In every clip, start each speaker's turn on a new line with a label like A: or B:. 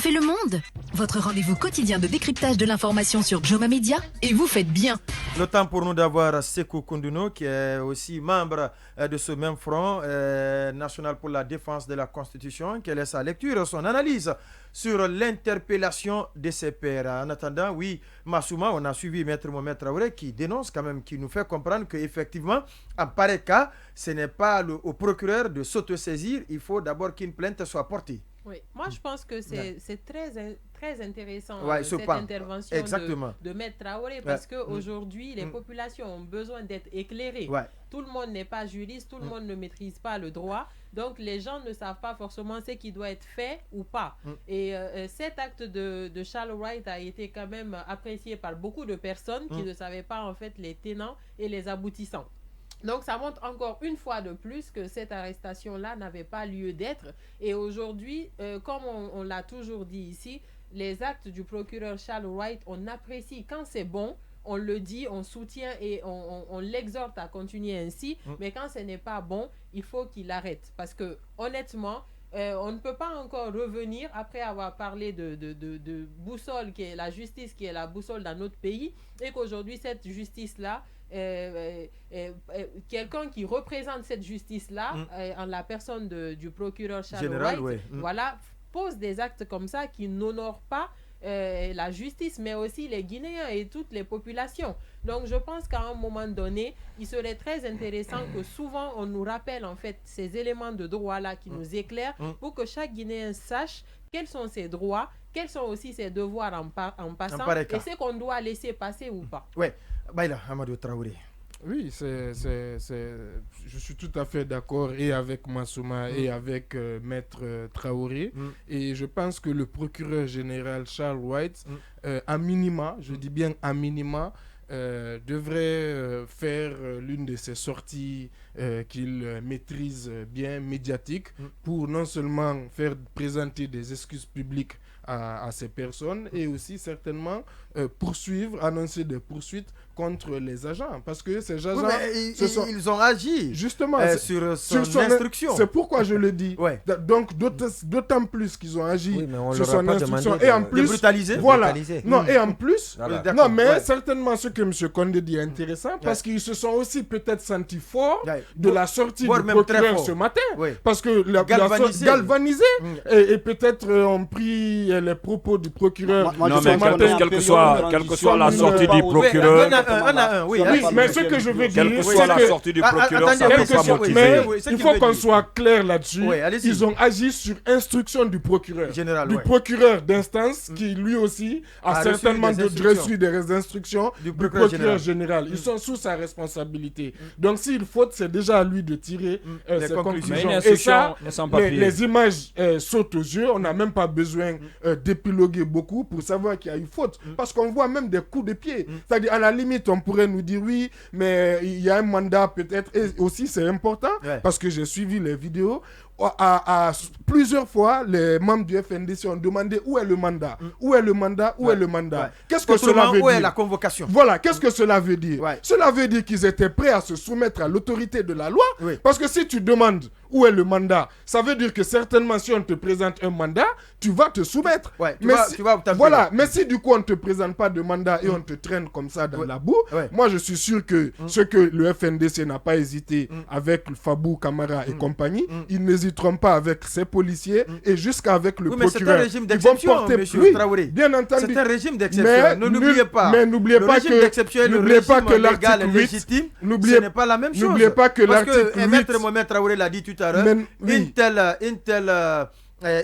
A: refait le monde. Votre rendez-vous quotidien de décryptage de l'information sur Joma Media, et vous faites bien.
B: Le temps pour nous d'avoir Sekou Koundounou, qui est aussi membre de ce même front national pour la défense de la Constitution. Quelle est sa lecture, son analyse sur l'interpellation de ses pairs? En attendant, oui, Massouma, on a suivi Maître Mohamed Traoré qui dénonce quand même, qui nous fait comprendre qu'effectivement, en pareil cas, ce n'est pas au procureur de s'autosaisir, il faut d'abord qu'une plainte soit portée.
C: Oui, moi je pense que c'est très intéressant cette
B: intervention
C: de Maître Traoré parce qu'aujourd'hui, les populations ont besoin d'être éclairées. Tout le monde n'est pas juriste, tout le monde ne maîtrise pas le droit. Donc, les gens ne savent pas forcément ce qui doit être fait ou pas. Et cet acte de Charles Wright a été quand même apprécié par beaucoup de personnes qui ne savaient pas en fait les tenants et les aboutissants. Donc, ça montre encore une fois de plus que cette arrestation-là n'avait pas lieu d'être. Et aujourd'hui, comme on l'a toujours dit ici, les actes du procureur Charles Wright, on apprécie quand c'est bon, on le dit, on soutient et on l'exhorte à continuer ainsi. Mais quand ce n'est pas bon, il faut qu'il arrête. Parce que, honnêtement, on ne peut pas encore revenir après avoir parlé de boussole, qui est la justice, qui est la boussole dans notre pays, et qu'aujourd'hui, cette justice-là, quelqu'un qui représente cette justice-là, en la personne du procureur Charles Wright, voilà, pose des actes comme ça qui n'honorent pas la justice, mais aussi les Guinéens et toutes les populations. Donc, je pense qu'à un moment donné, il serait très intéressant que souvent, on nous rappelle en fait ces éléments de droit-là qui nous éclairent pour que chaque Guinéen sache quels sont ses droits, quels sont aussi ses devoirs en passant, et ce qu'on doit laisser passer ou pas.
B: Oui, Baïla, Amadou Traoré.
D: Oui, je suis tout à fait d'accord et avec Massouma et avec Maître Traoré. Et je pense que le procureur général Charles Wright, à minima, je dis bien à minima, devrait faire l'une de ses sorties qu'il maîtrise bien, médiatiques, pour non seulement faire présenter des excuses publiques à ces personnes et aussi certainement annoncer des poursuites contre les agents, parce que ces agents
B: ils ont agi
D: justement
B: sur son instruction.
D: C'est pourquoi je le dis. Donc d'autant plus qu'ils ont agi sur son instruction et en plus
B: brutaliser.
D: Voilà. Non, et en plus certainement ce que M. Condé dit est intéressant parce qu'ils se sont aussi peut-être sentis forts de la sortie du procureur ce matin, parce que galvanisé et peut-être ont pris les propos du procureur.
E: Non, mais quelle que soit la sortie du procureur,
D: mais ce que je veux dire,
E: quelle que soit la sortie du procureur, ça peut pas motiver.
D: Il faut qu'on soit clair là-dessus. Ils ont agi sur instruction du procureur général, du procureur d'instance qui lui aussi a certainement reçu des instructions du procureur général. Ils sont sous sa responsabilité. Donc s'il faut, c'est déjà à lui de tirer ses conclusions. Et ça, les images sautent aux yeux. On n'a même pas besoin d'épiloguer beaucoup pour savoir qu'il y a eu faute. Parce qu'on voit même des coups de pied. C'est-à-dire, à la limite, on pourrait nous dire oui, mais il y a un mandat peut-être. Et aussi, c'est important, parce que j'ai suivi les vidéos. À plusieurs fois, les membres du FNDC ont demandé où est le mandat, où est le mandat, où est le mandat. Qu'est-ce que cela veut dire?
B: Où est la convocation?
D: Voilà, qu'est-ce que cela veut dire? Cela veut dire qu'ils étaient prêts à se soumettre à l'autorité de la loi. Parce que si tu demandes où est le mandat, ça veut dire que certainement si on te présente un mandat, tu vas te soumettre. Mais si du coup on ne te présente pas de mandat et on te traîne comme ça dans la boue, moi je suis sûr que ce que le FNDC n'a pas hésité avec Fabou Camara et compagnie, ils n'hésiteront pas avec ses policiers et jusqu'avec le procureur.
B: Mais c'est un régime d'exception, monsieur Traoré.
D: Bien entendu.
B: C'est un régime d'exception. N'oubliez pas.
D: Mais n'oubliez pas que l'article 8,
B: légitime, ce n'est pas la même chose.
D: N'oubliez pas que l'article 8,
B: parce que Maître Mohamed Traoré l'a dit tout à l'heure,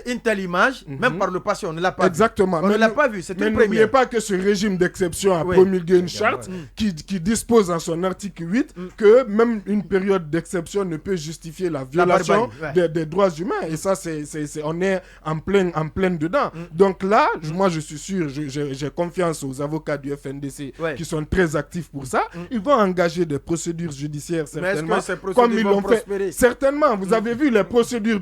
B: une telle image, même par le passé, on ne l'a pas vu. On ne l'a pas vu, c'est une première.
D: Mais n'oubliez pas que ce régime d'exception a promulgué une charte qui dispose en son article 8 que même une période d'exception ne peut justifier la violation des droits humains. Et ça, on est en plein dedans. Donc là, moi je suis sûr, j'ai confiance aux avocats du FNDC qui sont très actifs pour ça. Ils vont engager des procédures judiciaires certainement, comme ils l'ont fait. Certainement, vous avez vu les procédures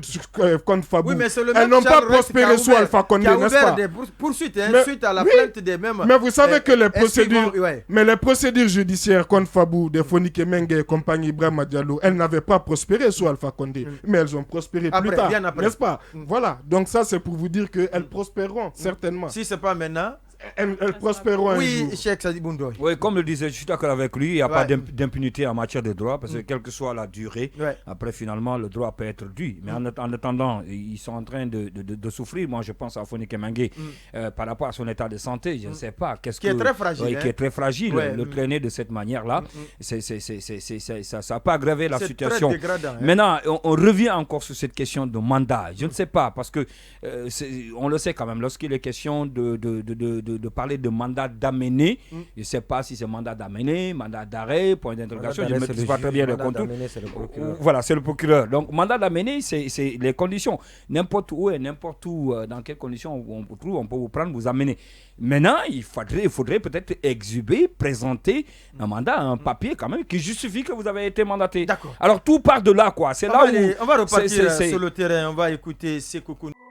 D: contre Fabou.
B: Oui, mais
D: elles n'ont pas prospéré sous Alpha Condé, n'est-ce pas?
B: Des poursuites suite à la plainte des mêmes.
D: Mais vous savez que les procédures, les procédures judiciaires contre Fabou, de Fonik Mengue et compagnie Ibrahima Diallo, elles n'avaient pas prospéré sous Alpha Condé, mais elles ont prospéré plus tard, n'est-ce pas? Voilà, donc ça c'est pour vous dire qu'elles prospéreront, certainement.
B: Si ce n'est pas maintenant...
D: Elles prospéreront un jour.
B: Cheikh Sadi Boundoy.
E: Oui, comme le disait, je suis d'accord avec lui, il n'y a pas d'impunité en matière de droit, parce que quelle que soit la durée, après finalement le droit peut être dû. Mais en attendant, ils sont en train de souffrir. Moi je pense à Fonik Mengue par rapport à son état de santé, je ne sais pas.
B: Qui est très fragile.
E: Qui est très fragile. Le traîner de cette manière-là, ça n'a pas aggravé la situation.
B: Très dégradant,
E: Maintenant, on revient encore sur cette question de mandat. Je ne sais pas, parce que on le sait quand même, lorsqu'il est question de parler de mandat d'amener, je ne sais pas si c'est mandat d'amener, mandat d'arrêt, point d'interrogation, je ne maîtrise pas très bien le contour. Voilà, c'est le procureur. Donc, mandat d'amener, c'est les conditions. N'importe où et n'importe où, dans quelles conditions on peut vous prendre, vous amener. Maintenant, il faudrait peut-être exhiber, présenter un mandat, un papier quand même, qui justifie que vous avez été mandaté.
B: D'accord.
E: Alors, tout part de là, quoi. C'est là où...
B: On va repartir sur le terrain, on va écouter Sékou Koundouno.